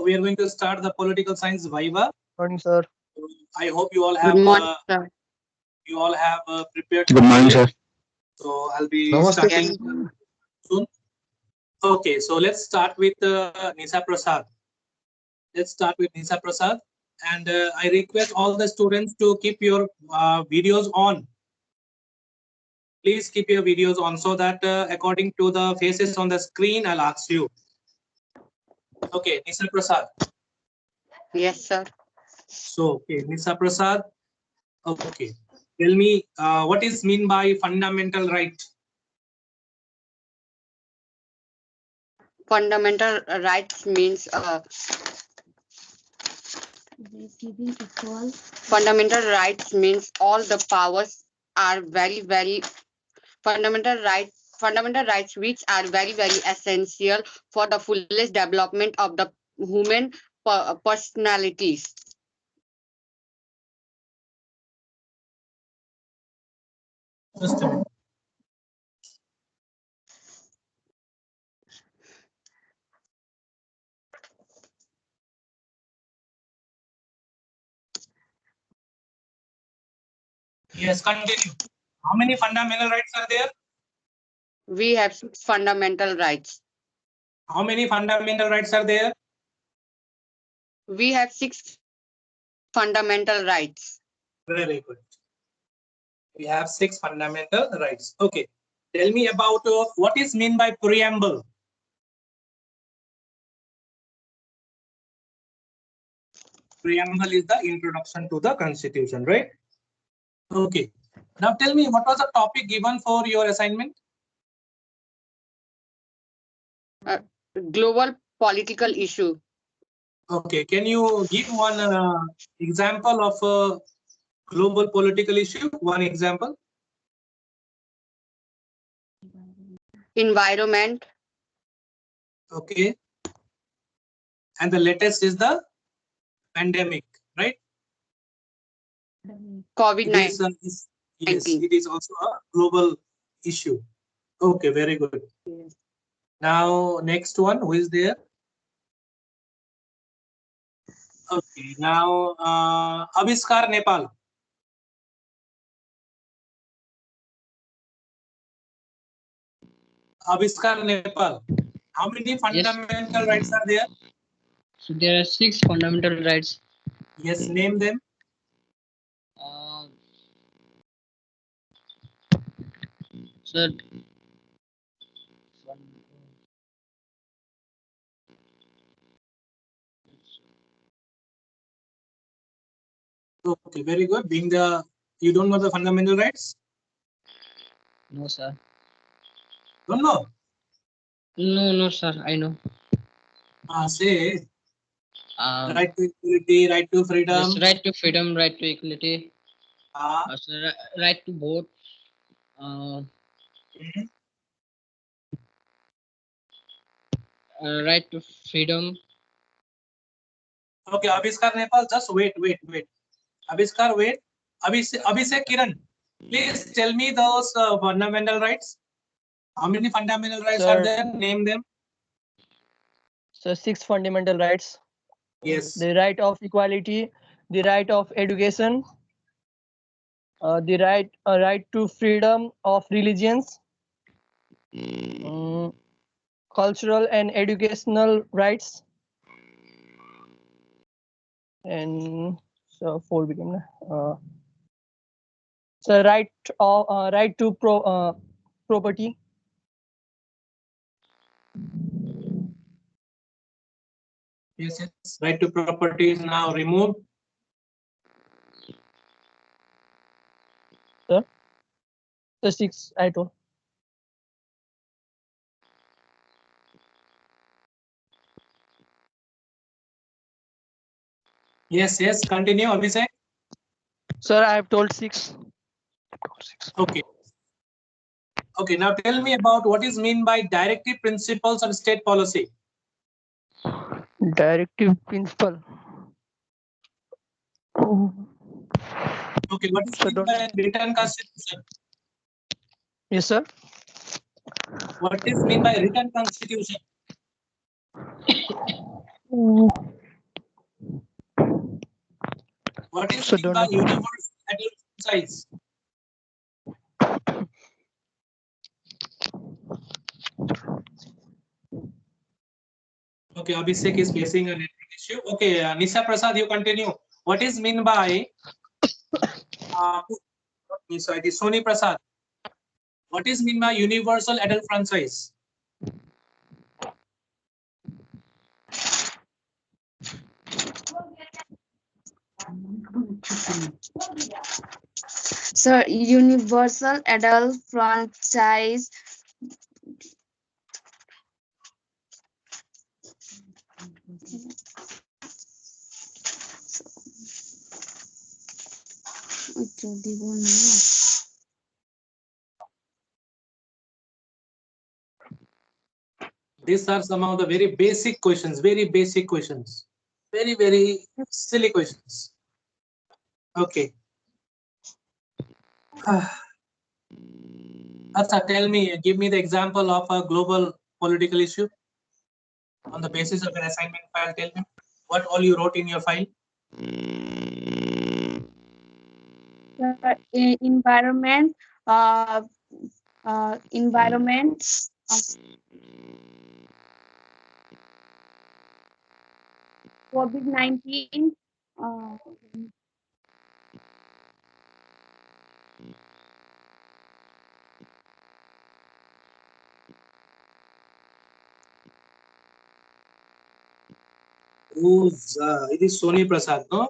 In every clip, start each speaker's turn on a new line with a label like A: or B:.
A: we are going to start the political science Viva.
B: Morning, sir.
A: I hope you all have
C: Good morning, sir.
A: prepared.
D: Good morning, sir.
A: So I'll be
B: Namaste.
A: starting soon. Okay, so let's start with Nisa Prasad. Let's start with Nisa Prasad, and I request all the students to keep your videos on. Please keep your videos on so that according to the faces on the screen, I'll ask you. Okay, Nisa Prasad.
C: Yes, sir.
A: So, okay, Nisa Prasad. Okay, tell me what is mean by fundamental right?
C: Fundamental rights means fundamental rights means all the powers are very fundamental rights which are very essential for the fullest development of the human personalities.
A: Just a minute. Yes, continue. How many fundamental rights are there?
C: We have 6 fundamental rights.
A: How many fundamental rights are there?
C: We have 6 fundamental rights.
A: Very good. We have 6 fundamental rights. Okay. Tell me about what is mean by preamble. Preamble is the introduction to the constitution, right? Okay. Now tell me what was the topic given for your assignment?
C: Global political issue.
A: Okay. Can you give one example of a global political issue? One example.
C: Environment.
A: Okay. And the latest is the pandemic, right?
C: COVID-19.
A: Yes, it is also a global issue. Okay, very good.
C: Yes.
A: Now, next one, who is there? Okay, now Aviskar Nepal. Aviskar Nepal. How many fundamental rights are there?
E: So there are 6 fundamental rights.
A: Yes, name them.
E: Sir,
A: Okay, very good. Being the you don't know the fundamental rights?
E: no, sir.
A: Don't know?
E: No, sir. I know.
A: Say
E: Um,
A: right to equality, right to freedom.
E: yes, right to freedom, right to equality,
A: Sir,
E: right to vote, right to freedom.
A: Okay, Aviskar Nepal, just wait. Aviskar, wait. Abhishek Kiran, please tell me those fundamental rights. How many fundamental rights are
B: Sir.
A: there? Name them.
B: So 6 fundamental rights.
A: Yes.
B: The right of equality, the right of education, the right to freedom of religions, cultural and educational rights, and so 4 became so right to property.
A: Yes. Right to property is now removed.
B: The 6 I told.
A: Yes. Continue, Abhishek.
B: Sir, I have told 6.
A: Okay. Okay. Now tell me about what is mean by directive principles of state policy.
B: Directive principle.
A: Okay. What is
B: Sir,
A: mean by written constitution?
B: Yes, sir.
A: What is mean by written constitution? What is
B: So
A: meant
B: don't
A: by
B: know.
A: universal adult size? Okay, Abhishek is facing a network issue. Okay, Nisha Prasad, you continue. What is meant by not Nisha, it is Soni Prasad. What is meant by universal adult franchise?
D: So universal adult franchise দিব না
A: These are some of the very basic questions, very basic questions. Very, very silly questions. Okay. Acha, tell me, give me the example of a global political issue. On the basis of an assignment file, tell me what all you wrote in your file.
D: environment environment COVID-19
A: Who's it is Soni Prasad, no?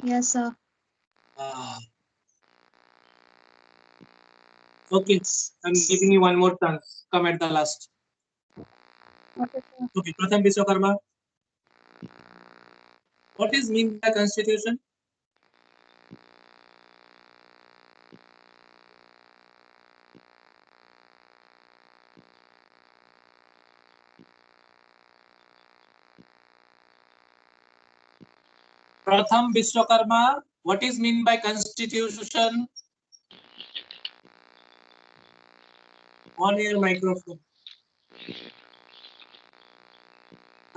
D: yes sir
A: Okay, I'm giving you one more chance. Come at the last.
D: okay sir.
A: Okay, Pratham Vishwakarma. What is mean by constitution? Pratham Vishwakarma. What is mean by constitution? On your microphone.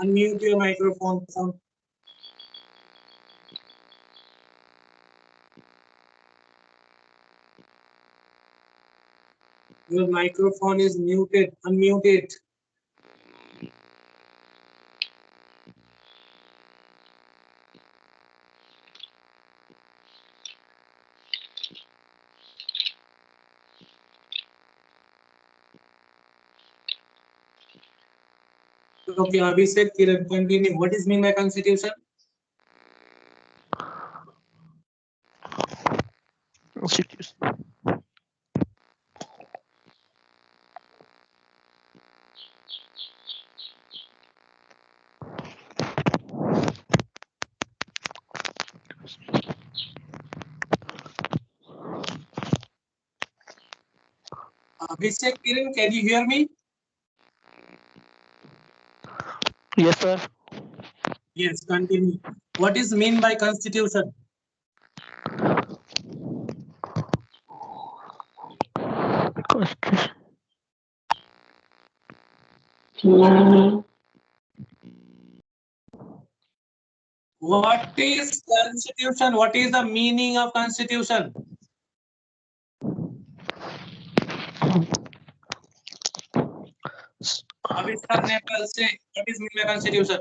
A: Unmute your microphone. Your microphone is muted. Unmute it. Okay, Abhishek, continue. What is mean by constitution? Abhishek, Kiran, can you hear me?
B: Yes, sir.
A: Yes, continue. What is mean by constitution? What is constitution? What is the meaning of constitution? Abhishek Nepal, say what is mean by constitution?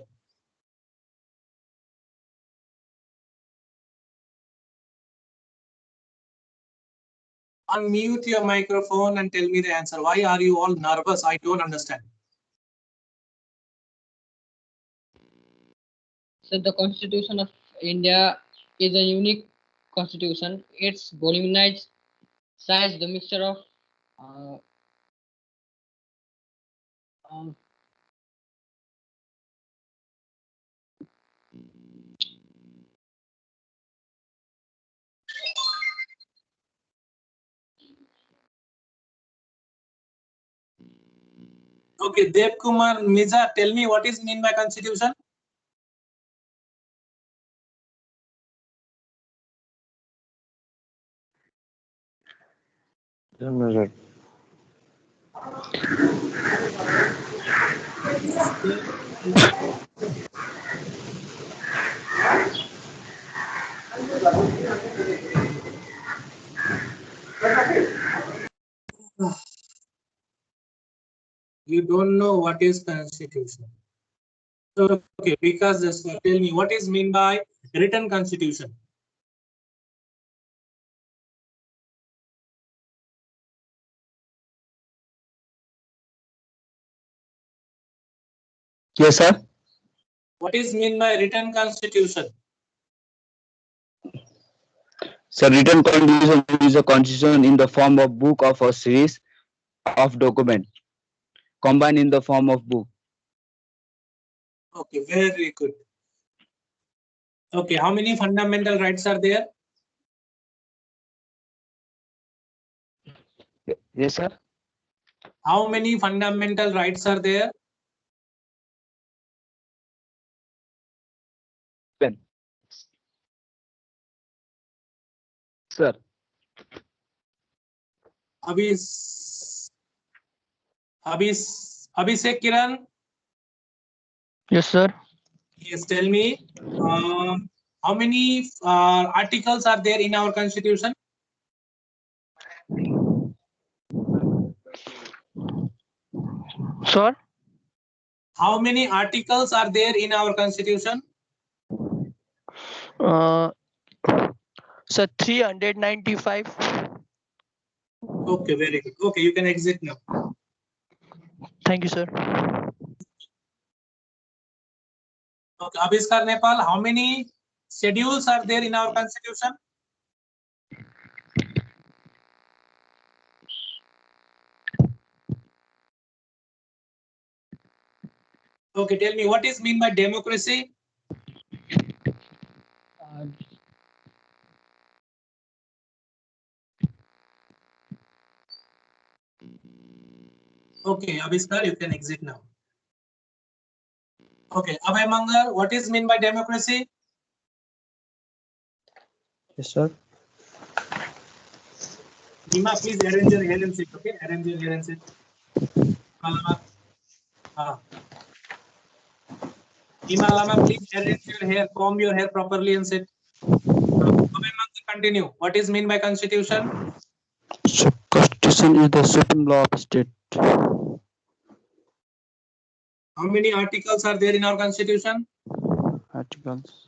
A: Unmute your microphone and tell me the answer. Why are you all nervous? I don't understand.
E: So the Constitution of India is a unique constitution. It's voluminized size, the mixture of uh, um,
A: Okay, Dev Kumar Miza, tell me what is mean by constitution? You don't know what is constitution. So, okay, because just tell me what is mean by written constitution.
F: Yes, sir.
A: What is mean by written constitution?
F: So written constitution is a constitution in the form of book of a series of document combined in the form of book.
A: Okay, very good. Okay, how many fundamental rights are there?
F: Yes, sir.
A: How many fundamental rights are there?
F: Sir.
A: Abhishek Kiran,
B: Yes, sir.
A: yes, tell me, how many articles are there in our constitution?
B: Sir.
A: How many articles are there in our constitution?
B: Sir, 395.
A: Okay, very good. Okay, you can exit now.
B: Thank you, sir.
A: Okay, Abhiskar Nepal, how many schedules are there in our constitution? Okay, tell me what is mean by democracy? Okay, Abhiskar, you can exit now. Okay, Abhay Mangal, what is mean by democracy?
F: Yes, sir.
A: Nima, please arrange your hair and sit. Okay, arrange your hair and sit. Nima Lama, please arrange your hair, comb your hair properly and sit. Abhay Mangal, continue. What is mean by constitution?
F: So constitution is the supreme law of state.
A: How many articles are there in our constitution?
F: Articles.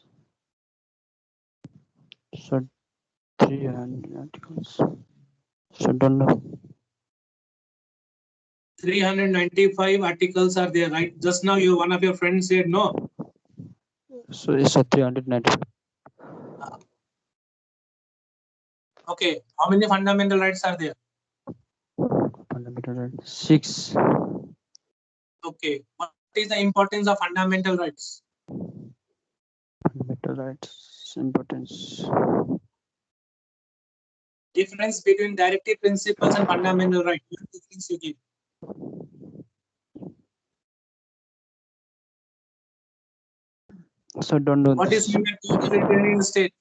F: So 300 articles. So don't know.
A: 395 articles are there, right? Just now one of your friends said no.
F: So it's a 395.
A: Okay, how many fundamental rights are there?
F: Fundamental rights. 6.
A: Okay, what is the importance of fundamental rights?
F: Fundamental rights importance.
A: Difference between directive principles and fundamental rights. What difference you give?
F: So don't know.
A: What
F: this.
A: is mean by totalitarian state?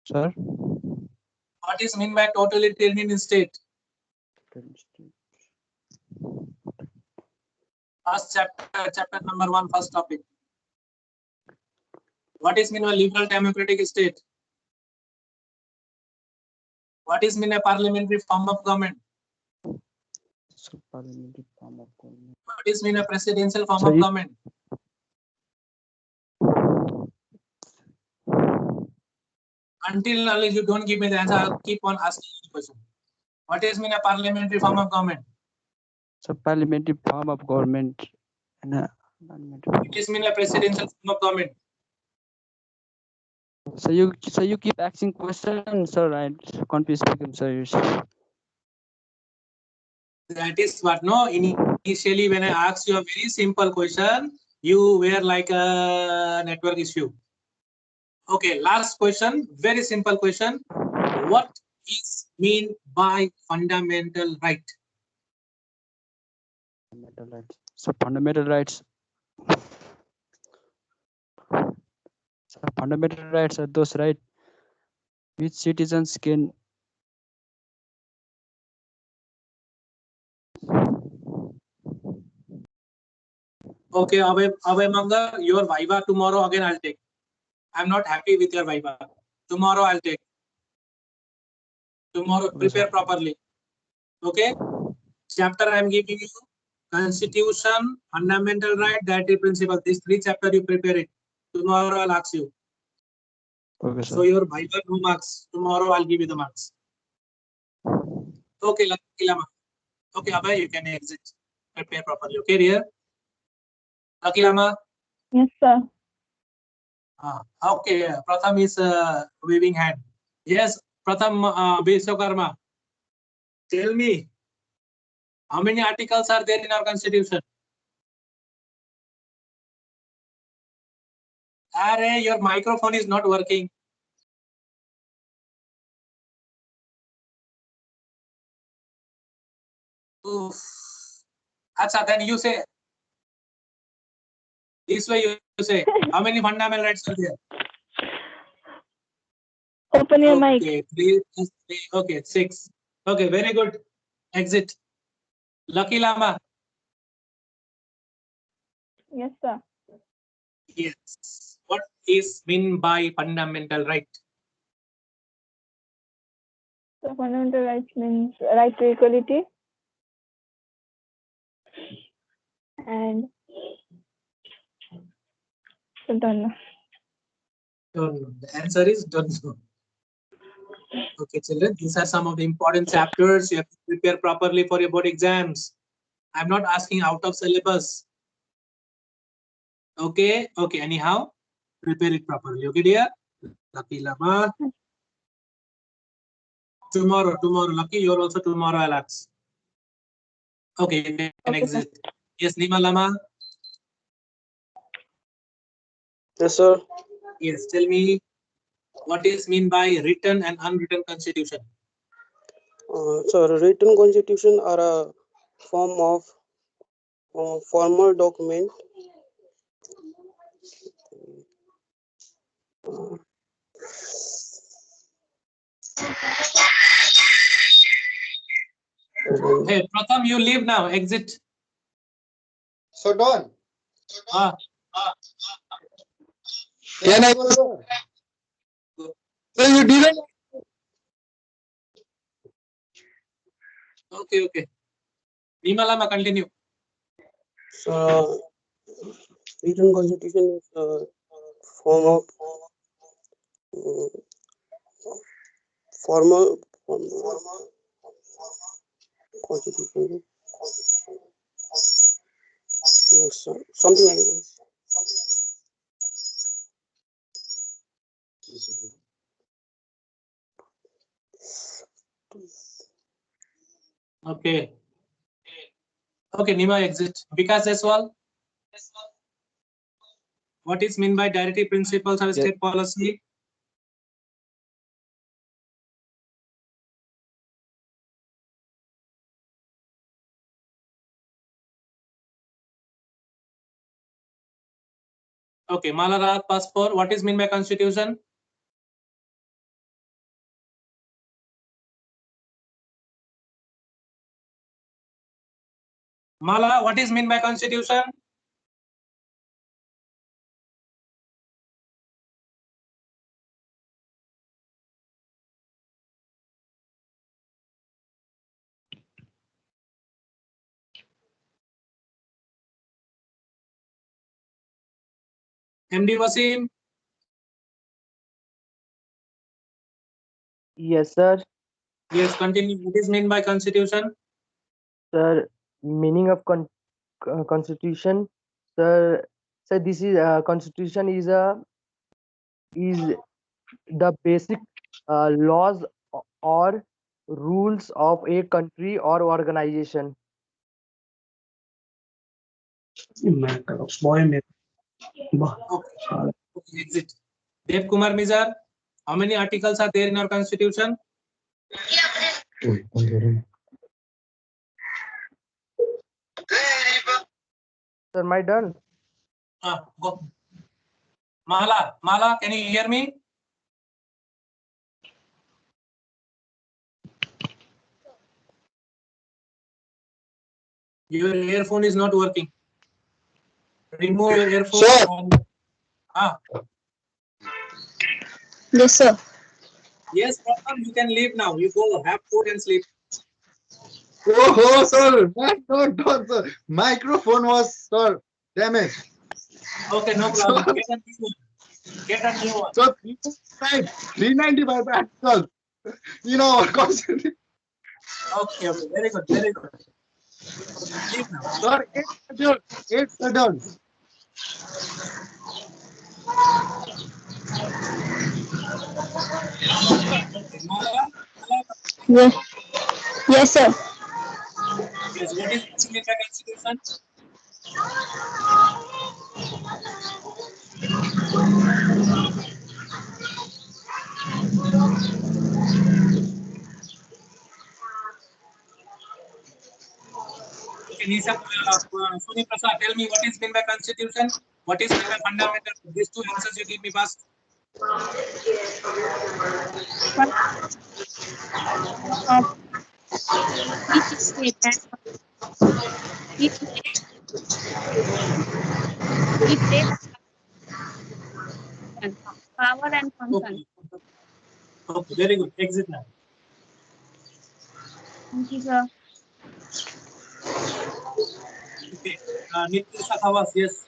F: Sir?
A: What is mean by totalitarian state? First chapter number 1, first topic. What is mean by liberal democratic state? What is mean by parliamentary form of government?
F: So parliamentary form of government.
A: What is mean by presidential form
F: So
A: of
F: it-
A: government? Until unless you don't give me the answer, I'll keep on asking you the question. What is mean a parliamentary form of government?
F: So parliamentary form of government and parliamentary.
A: It is mean a presidential form of government.
F: So you keep asking questions, sir. I confused become serious.
A: That is what no. Initially, when I asked you a very simple question, you were like a network issue. Okay, last question. Very simple question. What is mean by fundamental right?
F: Fundamental rights. So fundamental rights. So fundamental rights are those rights which citizens can.
A: Okay, Abhay Manga, your Viva tomorrow again I'll take. I'm not happy with your Viva. Tomorrow I'll take. Tomorrow,
B: Okay, sir.
A: prepare properly. Okay? Chapter I'm giving you: Constitution, Fundamental Right, Dietary Principle. These 3 chapters you prepare it. Tomorrow I'll ask you.
B: Okay,
A: So
B: sir.
A: your Viva no marks. Tomorrow I'll give you the marks. Okay, Lucky Lama. Okay, Abhay, you can exit. Prepare properly. Okay, dear. Lucky Lama.
D: Yes, sir.
A: Okay, Pratham is waving hand. Yes, Pratham Vishwakarma. Tell me, how many articles are there in our constitution? Arey, your microphone is not working. Oof. Acha, then you say. This way you say. How many fundamental rights are there?
D: Open your mic.
A: Okay, 3 plus 3. Okay, 6. Okay, very good. Exit. Lucky Lama.
D: Yes, sir.
A: Yes. What is mean by fundamental right?
D: So fundamental rights means right to equality and don't know.
A: Don't know. The answer is don't know. Okay, children, these are some of the important chapters. You have to prepare properly for your board exams. I'm not asking out of syllabus. Okay, okay, anyhow, prepare it properly. Okay, dear? Lucky Lama. Tomorrow, Lucky, you're also tomorrow, Alex. Okay, you can
D: Okay, sir.
A: exit. Yes, Nima Lama.
G: Yes, sir.
A: Yes, tell me, what is mean by written and unwritten constitution?
G: So written constitution are a form of formal document
A: Hey, Pratham, you leave now. Exit.
H: So done.
A: Ah,
H: Can I go, sir?
A: so you didn't. Okay, okay. Nima Lama, continue.
G: so written constitution is a form of formal constitution. Something like this.
A: Okay. Okay, Nima, exit. Vikas Jaiswal. What is mean by dietary principles or state policy? Okay, Malarat Passport. What is mean by constitution? Mala, what is mean by constitution? MD Wasim.
B: Yes, sir.
A: Yes, continue. What is mean by constitution?
B: Sir, meaning of constitution. Sir, this is constitution is the basic laws or rules of a country or organization.
A: Okay. Okay, exit. Dev Kumar Mizar. How many articles are there in our constitution?
B: Sir, my done.
A: Go. Mala, can you hear me? Your earphone is not working. Remove your earphone.
H: Sir.
A: And,
I: Yes, sir.
A: Yes, Pratham, you can leave now. You go have food and sleep.
H: Oh, sir. Not, sir. Microphone was, sir, damaged.
A: Okay, no
H: So,
A: problem. Get a new one. Get a new one.
H: so 395 actual. You know, constantly.
A: Okay, okay. Very good, very good. Leave now.
H: Sir, eight schedule.
A: Okay, Mala. Mala,
I: Yes, yes, sir.
A: yes, what is missing in the constitution? Okay, Nisa, Suni Prasad, tell me what is meant by constitution? What is meant by fundamental? These two answers you give me first.
I: Of each state and each state and power and function.
A: Okay. Okay, very good. Exit now.
I: Thank you, sir.
A: Okay. Nitya Sakhawas, yes.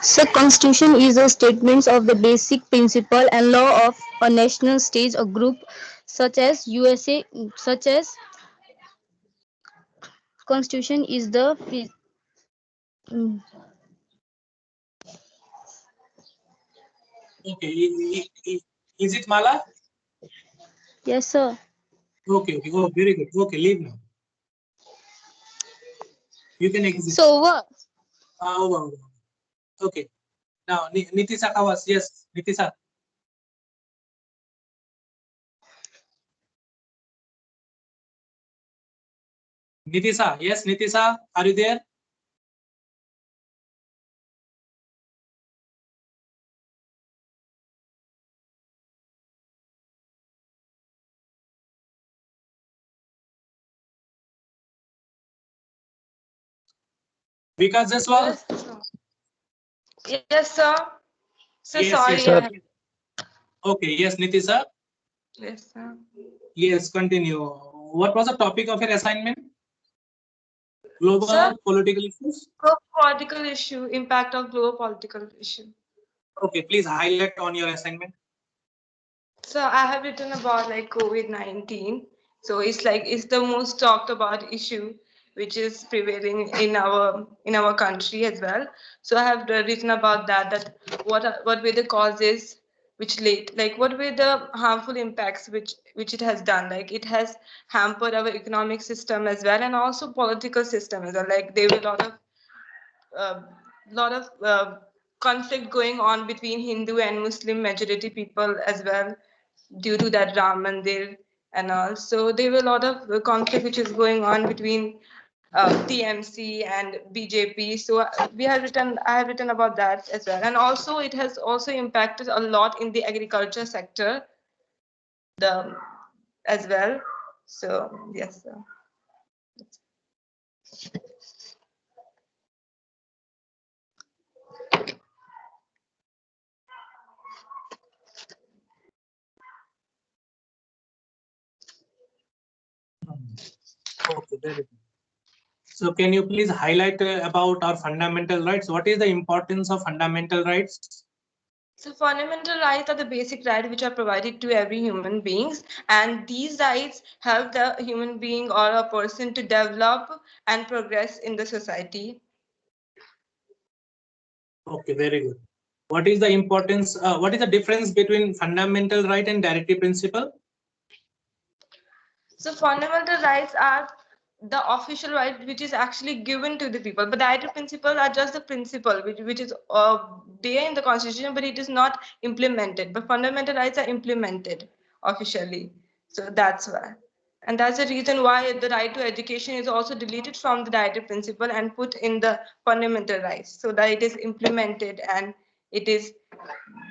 I: So, constitution is a statement of the basic principle and law of a national state or group, such as USA, such as constitution is the Mm,
A: Okay. Is it Mala?
I: yes, sir.
A: Okay, okay. Oh, very good. Okay, leave now. You can exit.
I: So, over.
A: Over. Okay. Now, Niti Sakhawas, yes. Nitisa. Nitisa, yes, Nitisa, are you there? Vikas Jaiswal?
J: Yes, sir. So
A: Yes,
J: sorry.
A: yes.
F: Sir.
A: Okay, yes, Nitisa.
J: Yes, sir.
A: Yes, continue. What was the topic of your assignment? Global
J: Sir?
A: political issues?
J: Global political issue, impact of global political issue.
A: Okay, please highlight on your assignment.
J: So I have written about like COVID-19. So it's the most talked about issue which is prevailing in our country as well. So I have written about that what were the causes which led, like what were the harmful impacts which it has done. Like it has hampered our economic system as well and also political system as well. Like there were a lot of conflict going on between Hindu and Muslim majority people as well due to that Ram Mandir and all. So there were a lot of conflict which is going on between TMC and BJP. So I have written about that as well. And also it has also impacted a lot in the agriculture sector as well. So yes, sir.
A: Okay, very good. So can you please highlight about our fundamental rights? What is the importance of fundamental rights?
J: So fundamental rights are the basic rights which are provided to every human beings, and these rights help the human being or a person to develop and progress in the society.
A: Okay, very good. What is the importance? What is the difference between fundamental right and directive principle?
J: So fundamental rights are the official right which is actually given to the people, but the directive principles are just the principle which is there in the constitution, but it is not implemented. But fundamental rights are implemented officially, so that's why. And that's the reason why the right to education is also deleted from the directive principle and put in the fundamental rights, so that it is implemented and it is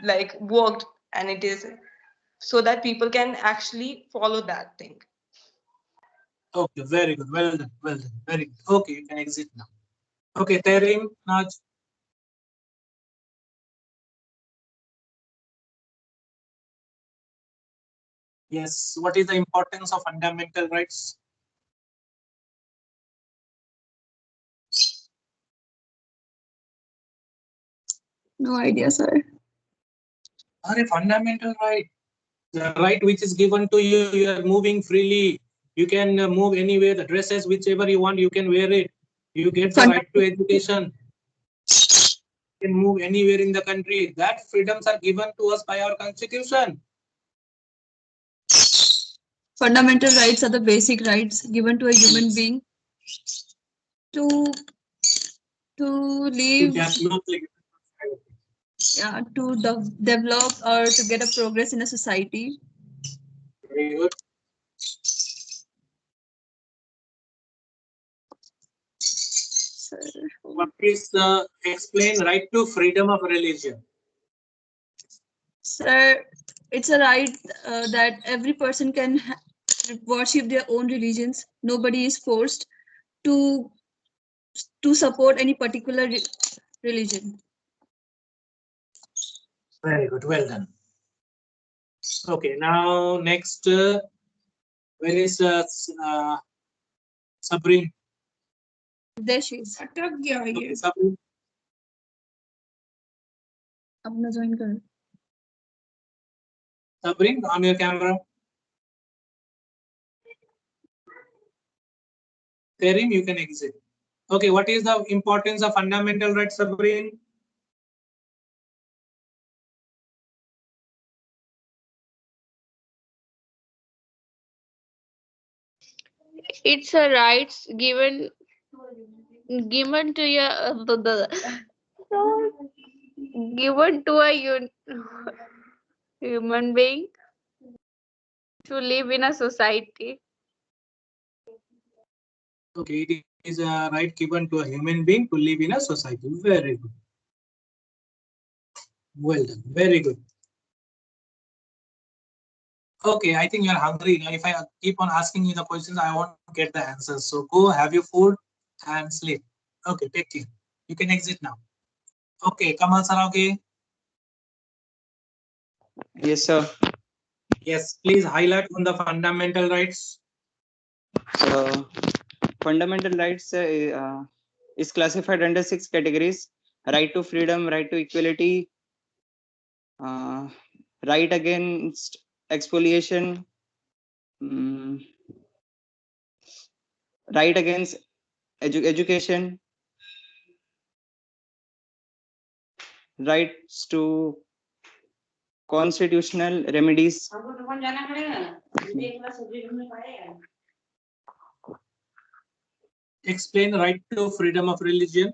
J: like worked, and it is so that people can actually follow that thing.
A: Okay, very good. Well done. Well done. Very good. Okay, you can exit now. Okay, Terim, Naj. Yes, what is the importance of fundamental rights?
K: No idea, sir.
A: Are a fundamental right. The right which is given to you, you are moving freely. You can move anywhere, the dresses, whichever you want, you can wear it. You get the right to education. You can move anywhere in the country. That freedoms are given to us by our constitution.
K: Fundamental rights are the basic rights given to a human being to live, yeah, to develop or to get a progress in a society.
A: Very good.
K: Sir,
A: What is explain right to freedom of religion?
K: sir, it's a right that every person can worship their own religions. Nobody is forced to support any particular religion.
A: Very good. Well done. Okay, now next, where is Sabrine?
K: There she is.
A: Okay, Sabrine.
K: अपना join कर.
A: Sabrine, on your camera. Terim, you can exit. Okay, what is the importance of fundamental rights, Sabrine?
I: It's a rights given to your given to a human being to live in a society.
A: Okay, it is a right given to a human being to live in a society. Very good. Well done. Very good. Okay, I think you're hungry. Now, if I keep on asking you the questions, I won't get the answers. So go have your food and sleep. Okay, take care. You can exit now. Okay, Kamal Sarauke.
F: Yes, sir.
A: Yes, please highlight on the fundamental rights.
F: So, fundamental rights is classified under 6 categories: right to freedom, right to equality, right against expoliation, right against education, rights to constitutional remedies.
A: Explain right to freedom of religion.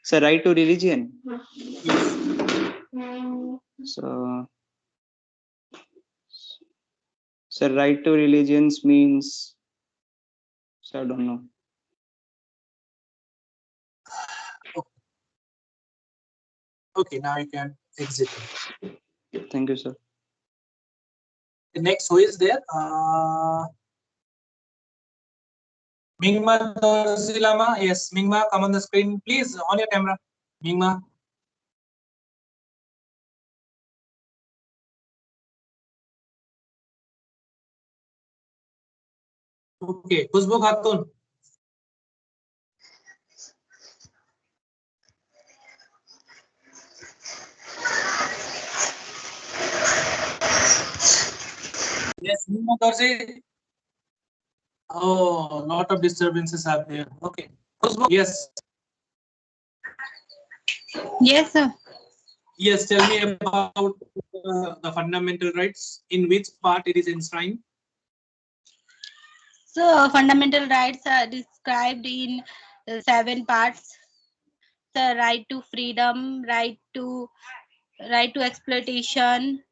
F: So, right to religion.
A: Yes.
F: So right to religions means, so I don't know.
A: Okay, now you can exit.
F: Thank you, sir.
A: The next, who is there? Mingma Dorzilama. Yes, Mingma, come on the screen, please, on your camera. Mingma. Okay, Khushbu Khatun. Yes, Mingma Dorzi. Oh, lot of disturbances are there. Okay, Khushbu, yes.
I: Yes, sir.
A: Yes, tell me about the fundamental rights, in which part it is enshrined.
I: So fundamental rights are described in 7 parts. The right to freedom, right to exploitation,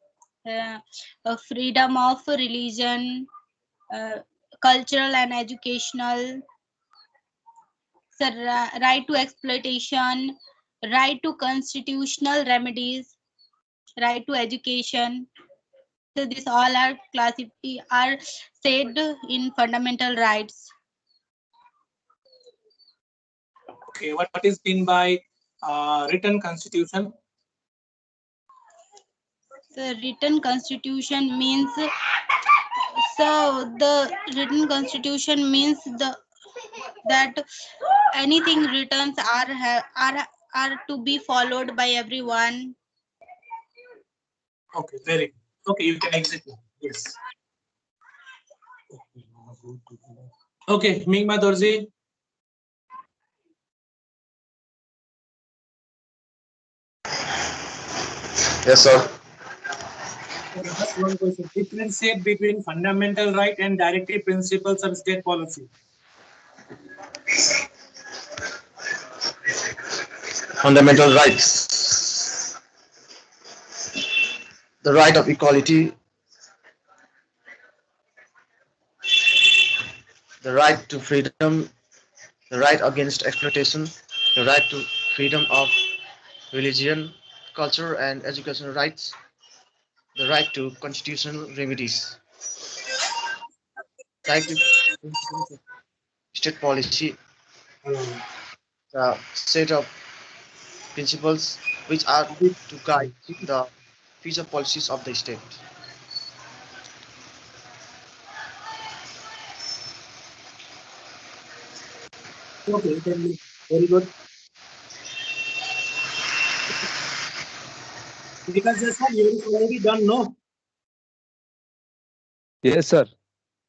I: freedom of religion, cultural and educational, so right to exploitation, right to constitutional remedies, right to education, So this all are are said in fundamental rights.
A: Okay, what is meant by written constitution?
I: The written constitution means the written constitution means that anything written are to be followed by everyone.
A: Okay, very good. Okay, you can exit now. Yes. Okay, Mingma Dorji.
L: Yes, sir.
A: Okay, just one question. Differentiate between fundamental right and directive principles of state policy.
L: Fundamental rights. The right of equality, the right to freedom, the right against exploitation, the right to freedom of religion, culture and educational rights, the right to constitutional remedies, right to state policy, the set of principles which are to guide the future policies of the state.
A: Okay, very good. Because this one you is already done, no?
F: Yes, sir.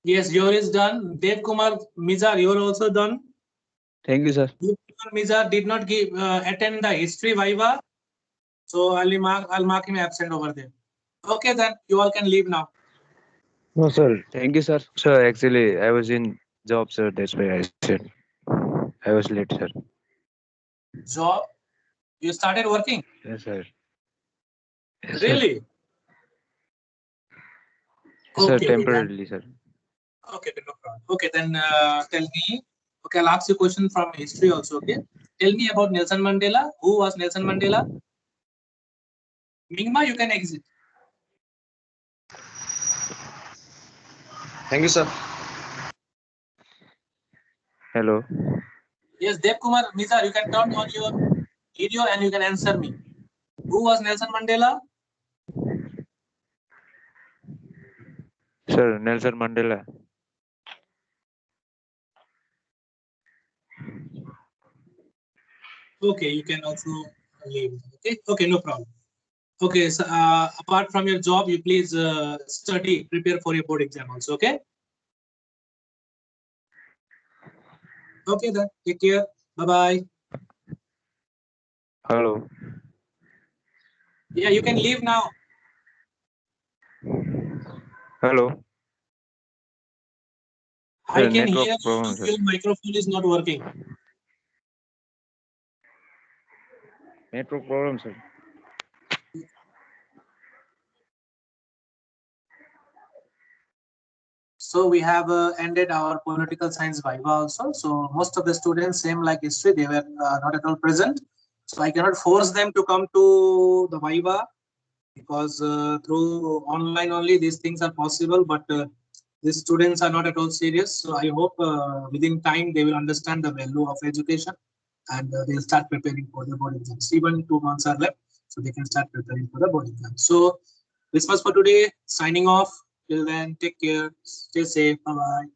A: Yes, yours is done. Dev Kumar Mizar, you are also done.
F: Thank you, sir.
A: Dev Kumar Mizar did not attend the history viva, so I'll mark him absent over there. Okay, then you all can leave now.
F: No, sir. Thank you, sir. Sir, actually, I was in job, sir. That's why I said I was late, sir.
A: Job? You started working?
F: Yes, sir. Yes,
A: Really?
F: Sir,
A: Okay,
F: temporarily, sir.
A: Okay, no problem. Okay, then tell me. Okay, I'll ask you a question from history also. Okay, tell me about Nelson Mandela. Who was Nelson Mandela? Mingma, you can exit.
L: Thank you, sir.
F: Hello.
A: Yes, Dev Kumar Mizar, you can turn on your video and you can answer me. Who was Nelson Mandela?
F: Sir, Nelson Mandela.
A: Okay, you can also leave. Okay, no problem. Okay, so apart from your job, you please study, prepare for your board exam also. Okay. Okay, then take care. Bye bye.
F: Hello.
A: Yeah, you can leave now.
F: Hello.
A: I can
F: network
A: hear
F: problem,
A: you. Your microphone is not working.
F: Network problem, sir.
A: So we have ended our political science viva also. So most of the students, same like history, they were not at all present. So I cannot force them to come to the viva because through online only these things are possible. But these students are not at all serious. So I hope within time they will understand the value of education and they'll start preparing for the board exams. Even 2 months are left, so they can start preparing for the board exam. So this was for today. Signing off. Till then, take care. Stay safe. Bye bye.